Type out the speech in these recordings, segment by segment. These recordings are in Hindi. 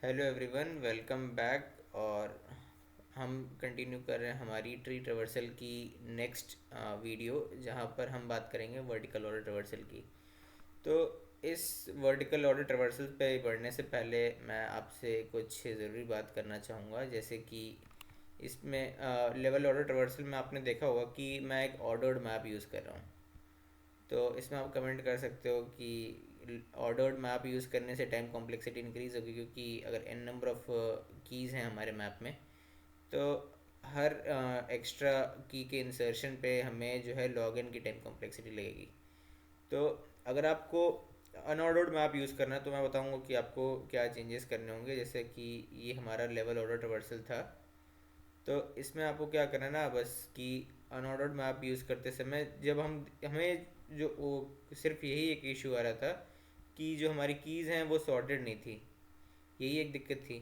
Hello everyone, welcome back. और हम कंटिन्यू कर रहे हैं हमारी ट्री ट्रेवर्सल की नेक्स्ट वीडियो, जहां पर हम बात करेंगे वर्टिकल ऑर्डर ट्रेवर्सल की। तो इस वर्टिकल ऑर्डर ट्रेवर्सल पे बढ़ने से पहले मैं आपसे कुछ ज़रूरी बात करना चाहूँगा। जैसे कि इसमें लेवल ऑर्डर ट्रेवर्सल में आपने देखा होगा कि मैं एक ऑर्डर्ड मैप यूज़ कर रहा हूँ। तो इसमें आप कमेंट कर सकते हो कि ऑर्डर्ड मैप यूज़ करने से टाइम कॉम्प्लेक्सिटी इंक्रीज़ होगी, क्योंकि अगर n नंबर ऑफ़ कीज़ हैं हमारे मैप में, तो हर एक्स्ट्रा की के इंसर्शन पे हमें जो है लॉग एन की टाइम कॉम्प्लेक्सिटी लगेगी। तो अगर आपको अनऑर्डर्ड मैप यूज़ करना है तो मैं बताऊंगा कि आपको क्या चेंजेस करने होंगे। जैसे कि ये हमारा लेवल ऑर्डर ट्रावर्सल था, तो इसमें आपको क्या करना है ना, बस कि अनऑर्डर्ड मैप यूज़ करते समय जब हम हमें जो वो सिर्फ यही एक इशू आ रहा था कि जो हमारी कीज़ हैं वो सॉर्टेड नहीं थी। यही एक दिक्कत थी।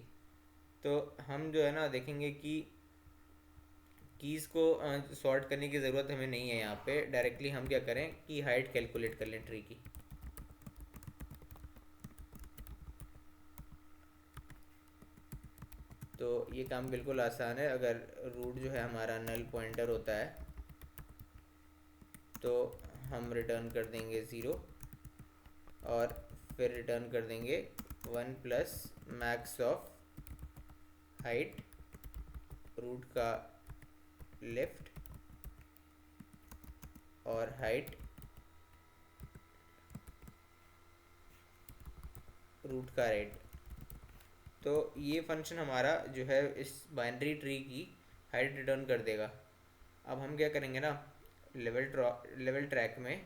तो हम जो है ना देखेंगे कि कीज़ को सॉर्ट करने की ज़रूरत हमें नहीं है। यहाँ पे डायरेक्टली हम क्या करें कि हाइट कैलकुलेट कर लें ट्री की। तो ये काम बिल्कुल आसान है। अगर रूट जो है हमारा नल पॉइंटर होता है तो हम रिटर्न कर देंगे ज़ीरो, और फिर रिटर्न कर देंगे one plus max of height root का लेफ्ट और हाइट रूट का राइट। तो ये फंक्शन हमारा जो है इस बाइनरी ट्री की हाइट रिटर्न कर देगा। अब हम क्या करेंगे ना, लेवल ट्रैक में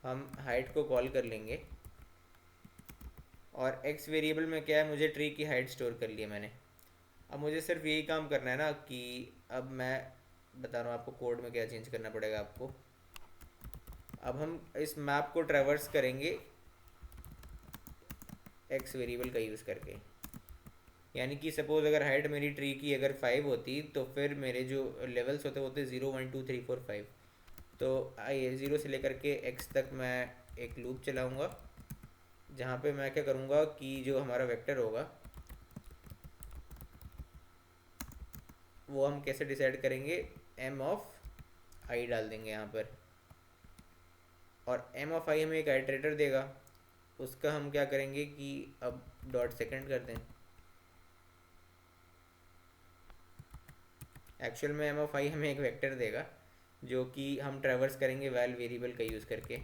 हम हाइट को कॉल कर लेंगे। और एक्स वेरिएबल में क्या है, मुझे ट्री की हाइट स्टोर कर लिया मैंने। अब मुझे सिर्फ यही काम करना है ना कि अब मैं बता रहा हूँ आपको कोड में क्या चेंज करना पड़ेगा आपको। अब हम इस मैप को ट्रैवर्स करेंगे एक्स वेरिएबल का यूज़ करके। यानी कि सपोज़ अगर हाइट मेरी ट्री की अगर 5 होती, तो फिर मेरे जो लेवल्स होते 0 1 2 3 4 5। तो आइए 0 से लेकर के एक्स तक मैं एक लूप चलाऊँगा, जहाँ पे मैं क्या करूँगा कि जो हमारा वेक्टर होगा वो हम कैसे डिसाइड करेंगे, एम ऑफ आई डाल देंगे यहाँ पर। और एम ऑफ आई हमें एक आइटरेटर देगा, उसका हम क्या करेंगे कि अब डॉट सेकंड कर दें। एक्चुअल में एम ऑफ आई हमें एक वेक्टर देगा जो कि हम ट्रैवर्स करेंगे वैल वेरिएबल का यूज़ करके।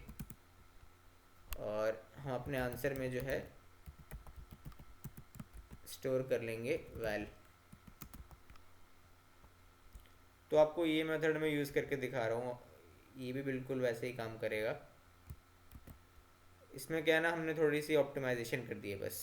और हम अपने आंसर में जो है स्टोर कर लेंगे वैल। तो आपको ये मेथड मैं यूज़ करके दिखा रहा हूँ, ये भी बिल्कुल वैसे ही काम करेगा। इसमें क्या है ना, हमने थोड़ी सी ऑप्टिमाइजेशन कर दी है बस।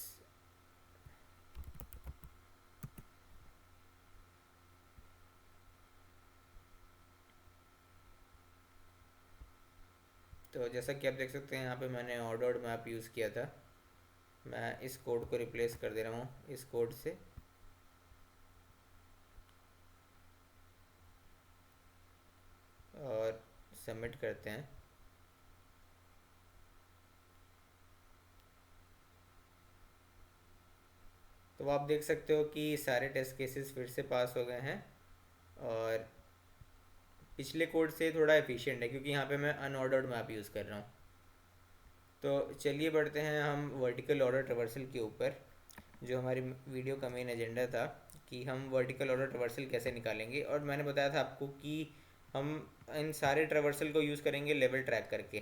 तो जैसा कि आप देख सकते हैं यहाँ पे मैंने ऑर्डर्ड मैप यूज़ किया था। मैं इस कोड को रिप्लेस कर दे रहा हूँ इस कोड से, और सबमिट करते हैं। तो आप देख सकते हो कि सारे टेस्ट केसेस फिर से पास हो गए हैं, और पिछले कोड से थोड़ा एफिशिएंट है क्योंकि यहाँ पे मैं अनऑर्डर्ड मैप यूज़ कर रहा हूँ। तो चलिए बढ़ते हैं हम वर्टिकल ऑर्डर ट्रेवर्सल के ऊपर, जो हमारी वीडियो का मेन एजेंडा था कि हम वर्टिकल ऑर्डर ट्रेवर्सल कैसे निकालेंगे। और मैंने बताया था आपको कि हम इन सारे ट्रेवर्सल को यूज़ करेंगे लेवल ट्रैक करके।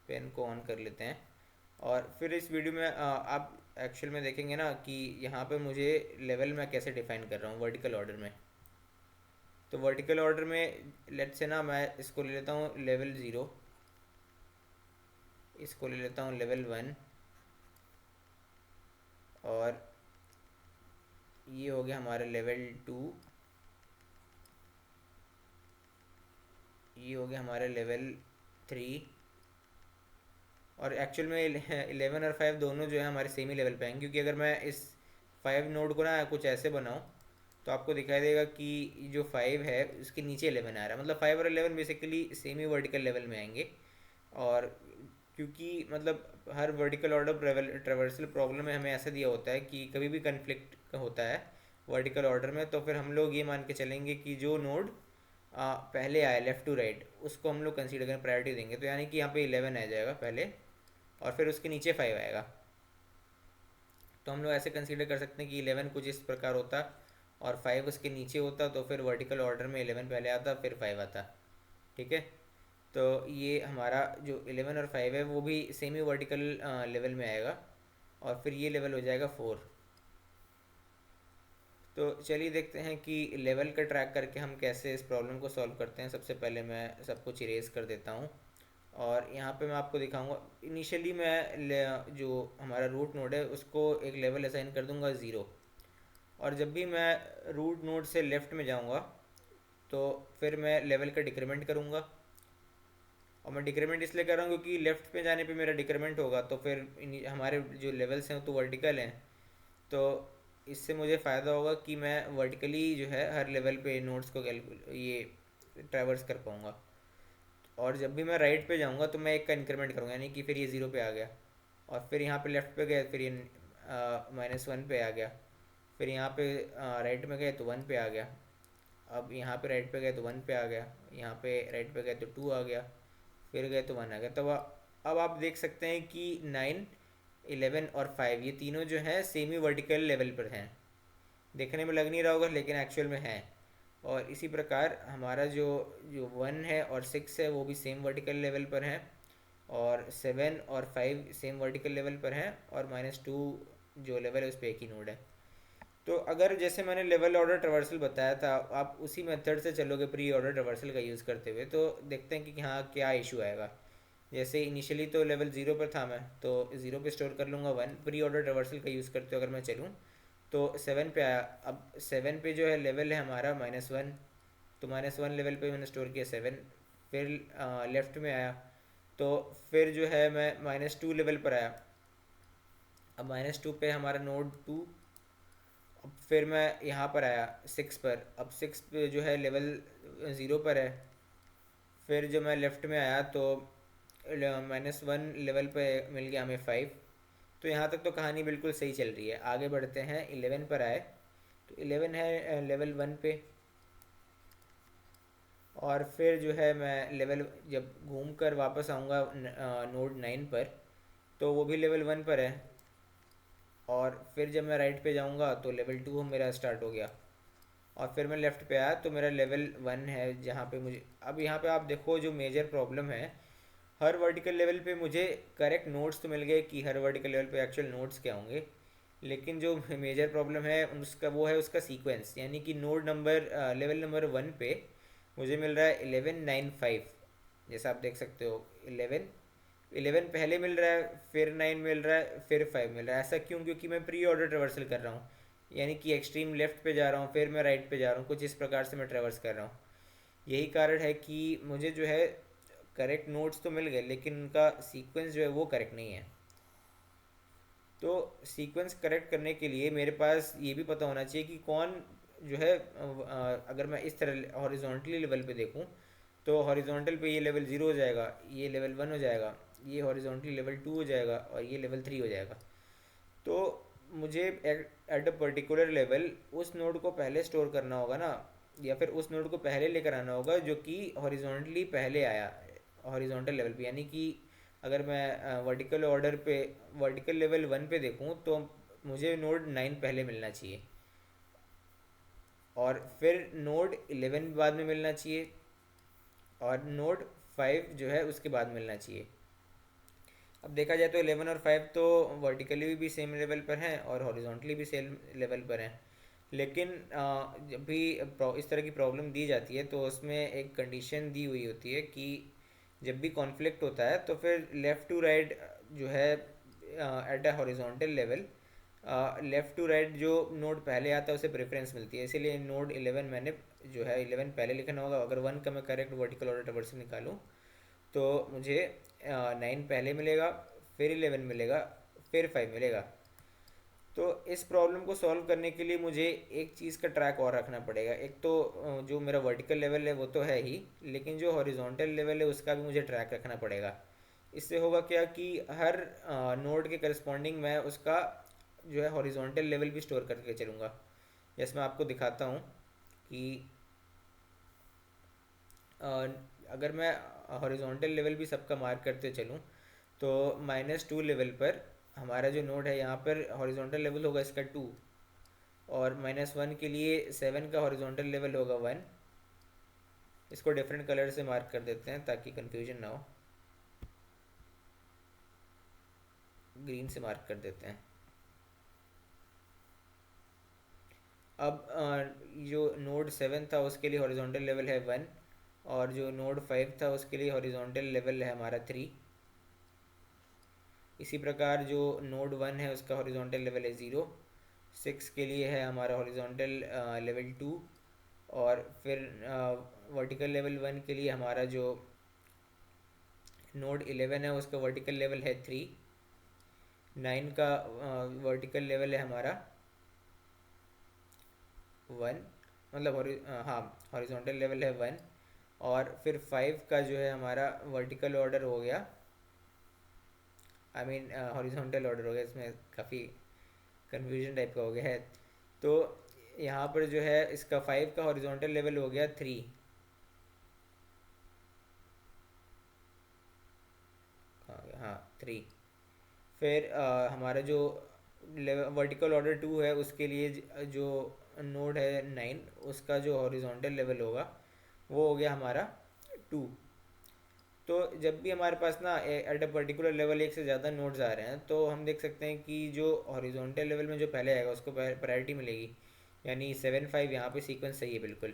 पेन को ऑन कर लेते हैं, और फिर इस वीडियो में आप एक्चुअल में देखेंगे ना कि यहाँ पे मुझे लेवल मैं कैसे डिफाइन कर रहा हूँ वर्टिकल ऑर्डर में। तो वर्टिकल ऑर्डर में लेट से ना मैं इसको ले लेता हूँ लेवल ज़ीरो, इसको ले लेता हूँ लेवल वन, और ये हो गया हमारा लेवल टू, ये हो गया हमारा लेवल थ्री। और एक्चुअल में 11 और 5 दोनों जो है हमारे सेम ही लेवल पे हैं, क्योंकि अगर मैं इस 5 नोड को ना कुछ ऐसे बनाऊँ तो आपको दिखाई देगा कि जो 5 है उसके नीचे 11 आ रहा है, मतलब 5 और 11 बेसिकली सेमी वर्टिकल लेवल में आएंगे। और क्योंकि मतलब हर वर्टिकल ऑर्डर ट्रेवर्सल प्रॉब्लम में हमें ऐसा दिया होता है कि कभी भी कन्फ्लिक्ट होता है वर्टिकल ऑर्डर में, तो फिर हम लोग ये मान के चलेंगे कि जो नोड पहले आए लेफ़्ट टू राइट उसको हम लोग कंसीडर करें, प्रायोरिटी देंगे। तो यानी कि यहाँ पे 11 आ जाएगा पहले और फिर उसके नीचे 5 आएगा। तो हम लोग ऐसे कंसीडर कर सकते हैं कि 11 कुछ इस प्रकार होता और 5 उसके नीचे होता, तो फिर वर्टिकल ऑर्डर में 11 पहले आता फिर 5 आता। ठीक है, तो ये हमारा जो 11 और 5 है वो भी सेमी वर्टिकल लेवल में आएगा और फिर ये लेवल हो जाएगा 4। तो चलिए देखते हैं कि लेवल का ट्रैक करके हम कैसे इस प्रॉब्लम को सॉल्व करते हैं। सबसे पहले मैं सब कुछ इरेज कर देता हूँ और यहाँ पे मैं आपको दिखाऊंगा। इनिशियली मैं जो हमारा रूट नोड है उसको एक लेवल असाइन कर दूंगा 0, और जब भी मैं रूट नोड से लेफ़्ट में जाऊंगा तो फिर मैं लेवल का डिक्रीमेंट करूंगा। और मैं डिक्रीमेंट इसलिए कर रहा हूँ क्योंकि लेफ़्ट पे जाने पे मेरा डिक्रीमेंट होगा, तो फिर हमारे जो लेवल्स हैं तो वर्टिकल हैं, तो इससे मुझे फ़ायदा होगा कि मैं वर्टिकली जो है हर लेवल पे नोट्स को ये ट्रैवर्स कर पाऊँगा। और जब भी मैं राइट पे जाऊँगा तो मैं एक का इंक्रीमेंट करूँगा, यानी कि फिर ये 0 पे आ गया, और फिर यहाँ पे लेफ़्ट पे गए फिर ये -1 पे आ गया, फिर यहाँ पे राइट में गए तो 1 पे आ गया, अब यहाँ पे राइट पे गए तो 1 पे आ गया, यहाँ पे राइट पे गए तो 2 आ गया, फिर गए तो 1 आ गया। तो अब आप देख सकते हैं कि 9, 11 और 5 ये तीनों जो हैं सेमी वर्टिकल लेवल पर हैं। देखने में लग नहीं रहा होगा लेकिन एक्चुअल में है। और इसी प्रकार हमारा जो जो 1 है और 6 है वो भी सेम वर्टिकल लेवल पर हैं, और 7 और 5 सेम वर्टिकल लेवल पर हैं, और -2 जो लेवल है उस पर एक ही नोड है। तो अगर जैसे मैंने लेवल ऑर्डर ट्रावर्सल बताया था, आप उसी मेथड से चलोगे प्री ऑर्डर ट्रावर्सल का यूज़ करते हुए, तो देखते हैं कि हाँ क्या इशू आएगा। जैसे इनिशियली तो लेवल 0 पर था मैं, तो 0 पे स्टोर कर लूँगा 1। प्री ऑर्डर ट्रावर्सल का यूज़ करते हुए अगर मैं चलूँ तो 7 पे आया। अब 7 पे जो है लेवल है हमारा -1, तो -1 लेवल पे मैंने स्टोर किया 7। फिर लेफ़्ट में आया तो फिर जो है मैं -2 लेवल पर आया। अब -2 पे हमारा नोड 2। अब फिर मैं यहाँ पर आया 6 पर, अब 6 पे जो है लेवल 0 पर है। फिर जो मैं लेफ़्ट में आया तो -1 लेवल पे मिल गया हमें 5। तो यहाँ तक तो कहानी बिल्कुल सही चल रही है। आगे बढ़ते हैं, 11 पर आए तो 11 है लेवल 1 पे, और फिर जो है मैं लेवल जब घूम कर वापस आऊँगा नोड 9 पर, तो वो भी लेवल 1 पर है। और फिर जब मैं राइट पे जाऊँगा तो लेवल 2 मेरा स्टार्ट हो गया, और फिर मैं लेफ़्ट पे आया तो मेरा लेवल 1 है जहाँ पे मुझे। अब यहाँ पे आप देखो जो मेजर प्रॉब्लम है, हर वर्टिकल लेवल पे मुझे करेक्ट नोट्स तो मिल गए कि हर वर्टिकल लेवल पे एक्चुअल नोट्स क्या होंगे, लेकिन जो मेजर प्रॉब्लम है उसका वो है उसका सीक्वेंस। यानी कि नोड नंबर लेवल नंबर 1 पे मुझे मिल रहा है 1195, जैसा आप देख सकते हो। 11 पहले मिल रहा है, फिर 9 मिल रहा है, फिर 5 मिल रहा है। ऐसा क्यों? क्योंकि मैं प्री ऑर्डर ट्रेवर्सल कर रहा हूँ, यानी कि एक्सट्रीम लेफ्ट पे जा रहा हूँ फिर मैं राइट पे जा रहा हूँ, कुछ इस प्रकार से मैं ट्रेवर्स कर रहा हूँ। यही कारण है कि मुझे जो है करेक्ट नोट्स तो मिल गए लेकिन उनका सीक्वेंस जो है वो करेक्ट नहीं है। तो सीक्वेंस करेक्ट करने के लिए मेरे पास ये भी पता होना चाहिए कि कौन जो है अगर मैं इस तरह हॉरिजॉन्टली लेवल पे देखूँ तो हॉरिजॉन्टल पे ये लेवल 0 हो जाएगा, ये लेवल 1 हो जाएगा, ये हॉरिजॉन्टली लेवल 2 हो जाएगा, और ये लेवल 3 हो जाएगा। तो मुझे एट अ पर्टिकुलर लेवल उस नोड को पहले स्टोर करना होगा ना, या फिर उस नोड को पहले लेकर आना होगा जो कि हॉरिजॉन्टली पहले आया हॉरिजॉन्टल लेवल पे। यानी कि अगर मैं वर्टिकल ऑर्डर पे वर्टिकल लेवल 1 पे देखूँ तो मुझे नोड 9 पहले मिलना चाहिए, और फिर नोड 11 बाद में मिलना चाहिए, और नोड 5 जो है उसके बाद मिलना चाहिए। अब देखा जाए तो 11 और 5 तो वर्टिकली भी सेम लेवल पर हैं और हॉरिजॉन्टली भी सेम लेवल पर हैं। लेकिन जब भी इस तरह की प्रॉब्लम दी जाती है तो उसमें एक कंडीशन दी हुई होती है कि जब भी कॉन्फ्लिक्ट होता है तो फिर लेफ़्ट टू राइट जो है at a horizontal level, left to right जो नोड पहले आता है उसे प्रेफरेंस मिलती है। इसीलिए नोड 11 मैंने जो है 11 पहले लिखना होगा। अगर 1 का मैं करेक्ट वर्टिकल ऑर्डर ट्रावर्सल निकालूँ तो मुझे 9 पहले मिलेगा, फिर 11 मिलेगा, फिर 5 मिलेगा। तो इस प्रॉब्लम को सॉल्व करने के लिए मुझे एक चीज़ का ट्रैक और रखना पड़ेगा। एक तो जो मेरा वर्टिकल लेवल है वो तो है ही, लेकिन जो हॉरिजॉन्टल लेवल है उसका भी मुझे ट्रैक रखना पड़ेगा। इससे होगा क्या कि हर नोड के करस्पॉन्डिंग मैं उसका जो है हॉरिजॉन्टल लेवल भी स्टोर करके चलूँगा। जैसे मैं आपको दिखाता हूँ कि अ, अगर मैं हॉरिजॉन्टल लेवल भी सबका मार्क करते चलूँ तो -2 लेवल पर हमारा जो नोड है यहाँ पर हॉरिजॉन्टल लेवल होगा इसका 2, और -1 के लिए 7 का हॉरिजॉन्टल लेवल होगा 1। इसको डिफरेंट कलर से मार्क कर देते हैं ताकि कंफ्यूजन ना हो। ग्रीन से मार्क कर देते हैं। अब जो नोड 7 था उसके लिए हॉरिजॉन्टल लेवल है 1, और जो नोड 5 था उसके लिए हॉरिजॉन्टल लेवल है हमारा 3। इसी प्रकार जो नोड 1 है उसका हॉरिजॉन्टल लेवल है 0, 6 के लिए है हमारा हॉरिजॉन्टल लेवल 2, और फिर वर्टिकल लेवल 1 के लिए हमारा जो नोड 11 है उसका वर्टिकल लेवल है 3, 9 का वर्टिकल लेवल है हमारा 1, मतलब हाँ हॉरिजॉन्टल लेवल है 1, और फिर 5 का जो है हमारा वर्टिकल ऑर्डर हो गया, आई मीन हॉरिजॉन्टल ऑर्डर हो गया, इसमें काफ़ी कन्फ्यूजन टाइप का हो गया है। तो यहाँ पर जो है इसका 5 का हॉरिजॉन्टल लेवल हो गया 3। हाँ 3। फिर हमारा जो वर्टिकल ऑर्डर 2 है उसके लिए जो नोड है 9 उसका जो हॉरिजॉन्टल लेवल होगा वो हो गया हमारा 2। तो जब भी हमारे पास ना एट अ पर्टिकुलर लेवल एक से ज़्यादा नोड्स आ रहे हैं तो हम देख सकते हैं कि जो हॉरिजॉन्टल लेवल में जो पहले आएगा उसको प्रायोरिटी मिलेगी। यानी 7 5 यहाँ पे सीक्वेंस सही है बिल्कुल,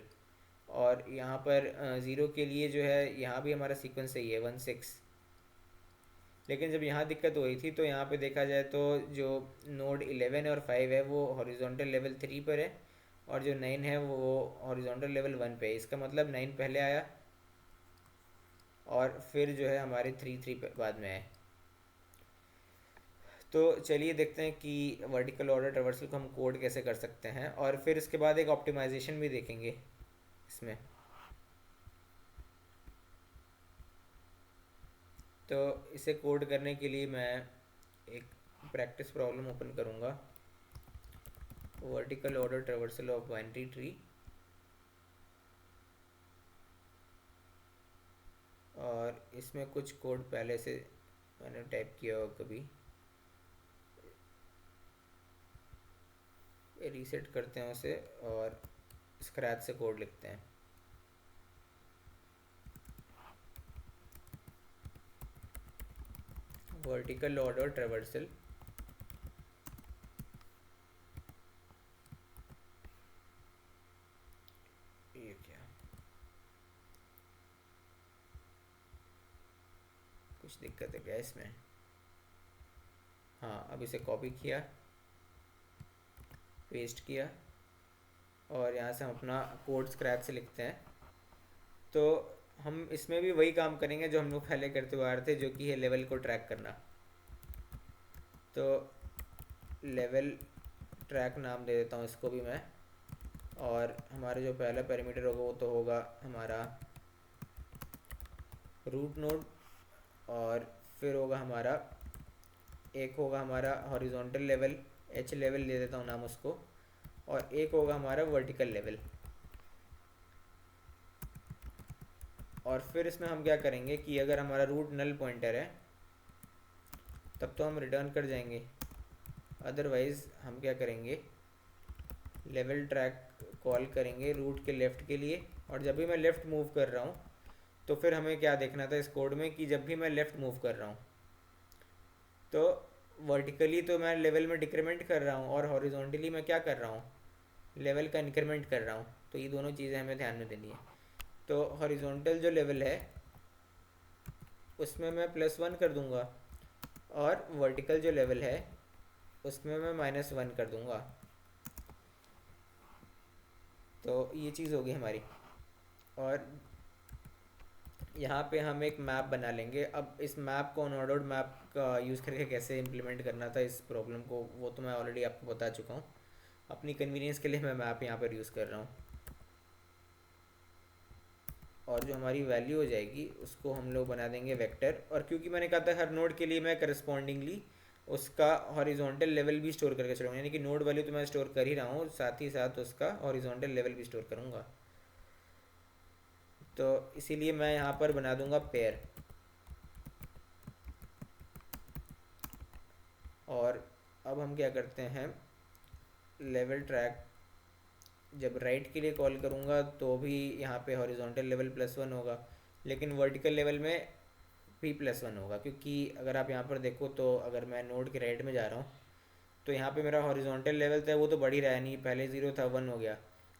और यहाँ पर 0 के लिए जो है यहाँ भी हमारा सीक्वेंस सही है 1 6। लेकिन जब यहाँ दिक्कत हुई थी तो यहाँ पे देखा जाए तो जो नोड 11 और 5 है वो हॉरिजॉन्टल लेवल 3 पर है, और जो 9 है वो हॉरिजॉन्टल लेवल 1 पे है। इसका मतलब 9 पहले आया और फिर जो है हमारे 3 बाद में आए। तो चलिए देखते हैं कि वर्टिकल ऑर्डर ट्रावर्सल को हम कोड कैसे कर सकते हैं, और फिर इसके बाद एक ऑप्टिमाइजेशन भी देखेंगे इसमें। तो इसे कोड करने के लिए मैं एक प्रैक्टिस प्रॉब्लम ओपन करूँगा, vertical order traversal of binary tree, और इसमें कुछ कोड पहले से मैंने टाइप किया हो कभी। रीसेट करते हैं उसे और स्क्रैच से कोड लिखते हैं। वर्टिकल ऑर्डर ट्रावर्सल ये क्या, कुछ दिक्कत है क्या इसमें? हाँ अब इसे कॉपी किया, पेस्ट किया, और यहाँ से हम अपना कोड स्क्रैच से लिखते हैं। तो हम इसमें भी वही काम करेंगे जो हम लोग पहले करते हुए आ रहे थे, जो कि है लेवल को ट्रैक करना। तो लेवल ट्रैक नाम दे देता हूँ इसको भी मैं, और हमारा जो पहला पैरामीटर होगा वो तो होगा हमारा रूट नोड, और फिर होगा हमारा एक होगा हमारा हॉरिजॉन्टल लेवल, एच लेवल दे देता हूँ नाम उसको, और एक होगा हमारा वर्टिकल लेवल। और फिर इसमें हम क्या करेंगे कि अगर हमारा रूट नल पॉइंटर है तब तो हम रिटर्न कर जाएंगे, अदरवाइज़ हम क्या करेंगे, लेवल ट्रैक कॉल करेंगे रूट के लेफ़्ट के लिए। और जब भी मैं लेफ़्ट मूव कर रहा हूँ तो फिर हमें क्या देखना था इस कोड में कि जब भी मैं लेफ़्ट मूव कर रहा हूँ तो वर्टिकली तो मैं लेवल में डिक्रीमेंट कर रहा हूँ, और हॉरिजॉन्टली मैं क्या कर रहा हूँ, लेवल का इंक्रीमेंट कर रहा हूँ। तो ये दोनों चीज़ें हमें ध्यान में देनी है। तो हॉरिजॉन्टल जो लेवल है उसमें मैं +1 कर दूंगा, और वर्टिकल जो लेवल है उसमें मैं -1 कर दूंगा। तो ये चीज़ होगी हमारी। और यहाँ पे हम एक मैप बना लेंगे। अब इस मैप को नोड मैप का यूज़ करके कैसे इम्प्लीमेंट करना था इस प्रॉब्लम को, वो तो मैं ऑलरेडी आपको बता चुका हूँ। अपनी कन्वीनियंस के लिए मैं मैप यहाँ पर यूज़ कर रहा हूँ। और जो हमारी वैल्यू हो जाएगी उसको हम लोग बना देंगे वेक्टर। और क्योंकि मैंने कहा था हर नोड के लिए मैं करस्पॉन्डिंगली उसका हॉरिजॉन्टल लेवल भी स्टोर करके चलूँगा, यानी कि नोड वैल्यू तो मैं स्टोर कर ही रहा हूँ, साथ ही साथ उसका हॉरिजॉन्टल लेवल भी स्टोर करूँगा। तो इसीलिए मैं यहाँ पर बना दूँगा पेयर। और अब हम क्या करते हैं, लेवल ट्रैक जब राइट के लिए कॉल करूँगा तो भी यहाँ पे हॉरिजॉन्टल लेवल +1 होगा, लेकिन वर्टिकल लेवल में भी +1 होगा। क्योंकि अगर आप यहाँ पर देखो तो अगर मैं नोड के राइट में जा रहा हूँ तो यहाँ पे मेरा हॉरिजॉन्टल लेवल था वो तो बढ़ ही रहा है, नहीं पहले 0 था 1 हो गया,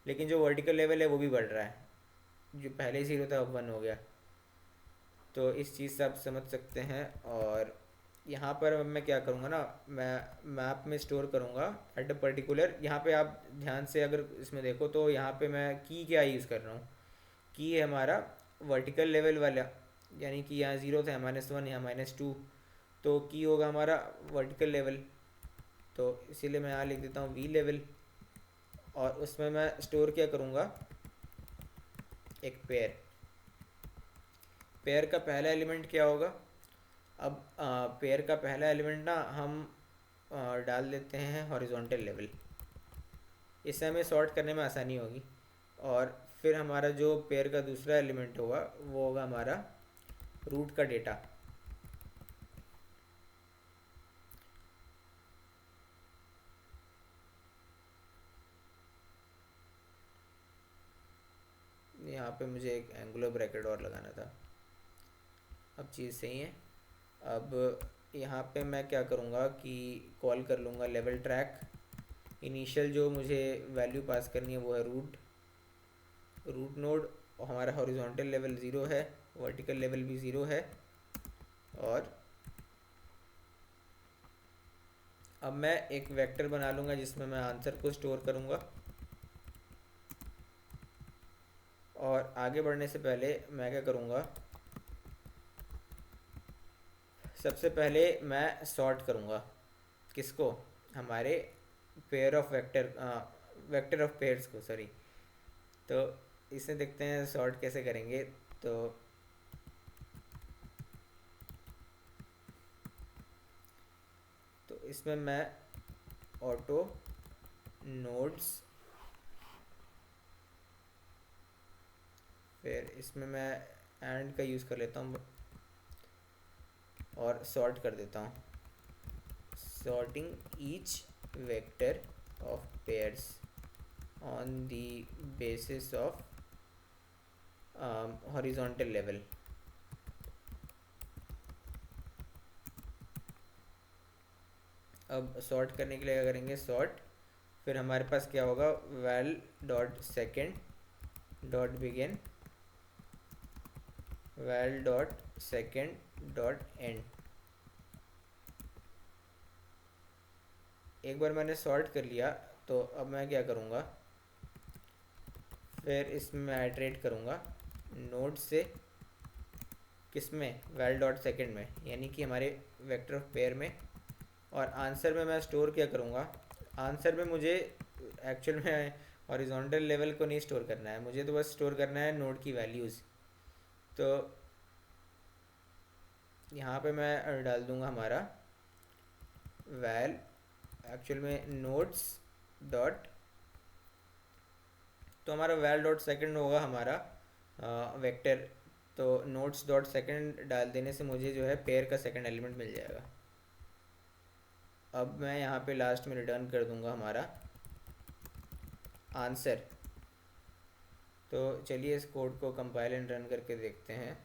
लेकिन जो वर्टिकल लेवल है वो भी बढ़ रहा है, जो पहले 0 था 1 हो गया। तो इस चीज़ से आप समझ सकते हैं। और यहाँ पर अब मैं क्या करूँगा ना, मैं मैप में स्टोर करूँगा एट अ पर्टिकुलर। यहाँ पे आप ध्यान से अगर इसमें देखो तो यहाँ पे मैं की क्या यूज़ कर रहा हूँ, की है हमारा वर्टिकल लेवल वाला, यानी कि यहाँ 0 था, -1, यहाँ -2, तो की होगा हमारा वर्टिकल लेवल। तो इसीलिए मैं यहाँ लिख देता हूँ वी लेवल। और उसमें मैं स्टोर क्या करूँगा, एक पेयर। पेयर का पहला एलिमेंट क्या होगा, अब पेयर का पहला एलिमेंट ना हम डाल देते हैं हॉरिजॉन्टल लेवल। इससे हमें सॉर्ट करने में आसानी होगी। और फिर हमारा जो पेयर का दूसरा एलिमेंट होगा वो होगा हमारा रूट का डेटा। यहाँ पे मुझे एक एंगुलर ब्रैकेट और लगाना था। अब चीज़ सही है। अब यहाँ पे मैं क्या करूँगा कि कॉल कर लूँगा लेवल ट्रैक। इनिशियल जो मुझे वैल्यू पास करनी है वो है रूट नोड। हमारा हॉरिजॉन्टल लेवल 0 है, वर्टिकल लेवल भी 0 है। और अब मैं एक वेक्टर बना लूँगा जिसमें मैं आंसर को स्टोर करूँगा। और आगे बढ़ने से पहले मैं क्या करूँगा, सबसे पहले मैं सॉर्ट करूँगा किसको, हमारे pair of vector, vector of pairs को, सॉरी। तो इसे देखते हैं सॉर्ट कैसे करेंगे। तो इसमें मैं ऑटो नोड्स, फिर इसमें मैं एंड का यूज़ कर लेता हूँ और सॉर्ट कर देता हूँ। Sorting each vector of pairs on the basis of horizontal level. अब सॉर्ट करने के लिए क्या करेंगे, सॉर्ट, फिर हमारे पास क्या होगा, val dot second dot begin, val dot second dot end. एक बार मैंने सॉर्ट कर लिया तो अब मैं क्या करूँगा, फिर इसमें मैं आइटरेट करूँगा नोड से, किसमें, वैल डॉट सेकेंड में, यानी कि हमारे वेक्टर ऑफ पेयर में। और आंसर में मैं स्टोर क्या करूँगा, आंसर में मुझे एक्चुअल में हॉरिजॉन्टल लेवल को नहीं स्टोर करना है, मुझे तो बस स्टोर करना है नोड की वैल्यूज़। तो यहाँ पे मैं डाल दूँगा हमारा वैल, एक्चुअल में नोड्स डॉट, तो हमारा वैल डॉट सेकेंड होगा हमारा वेक्टर। तो नोट्स डॉट सेकेंड डाल देने से मुझे जो है पेयर का सेकेंड एलिमेंट मिल जाएगा। अब मैं यहाँ पे लास्ट में रिटर्न कर दूँगा हमारा आंसर। तो चलिए इस कोड को कंपाइल एंड रन करके देखते हैं।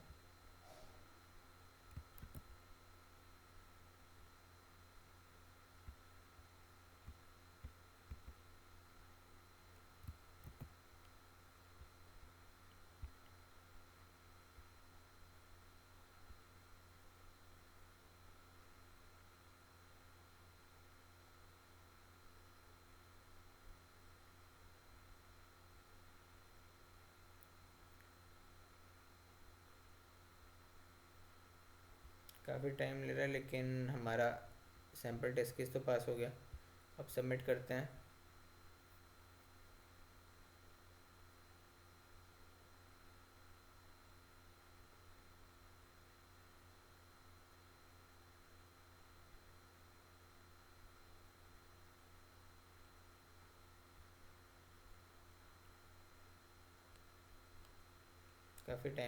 काफ़ी टाइम ले रहा है, लेकिन हमारा सैम्पल टेस्ट केस तो पास हो गया। अब सबमिट करते हैं। काफ़ी टाइम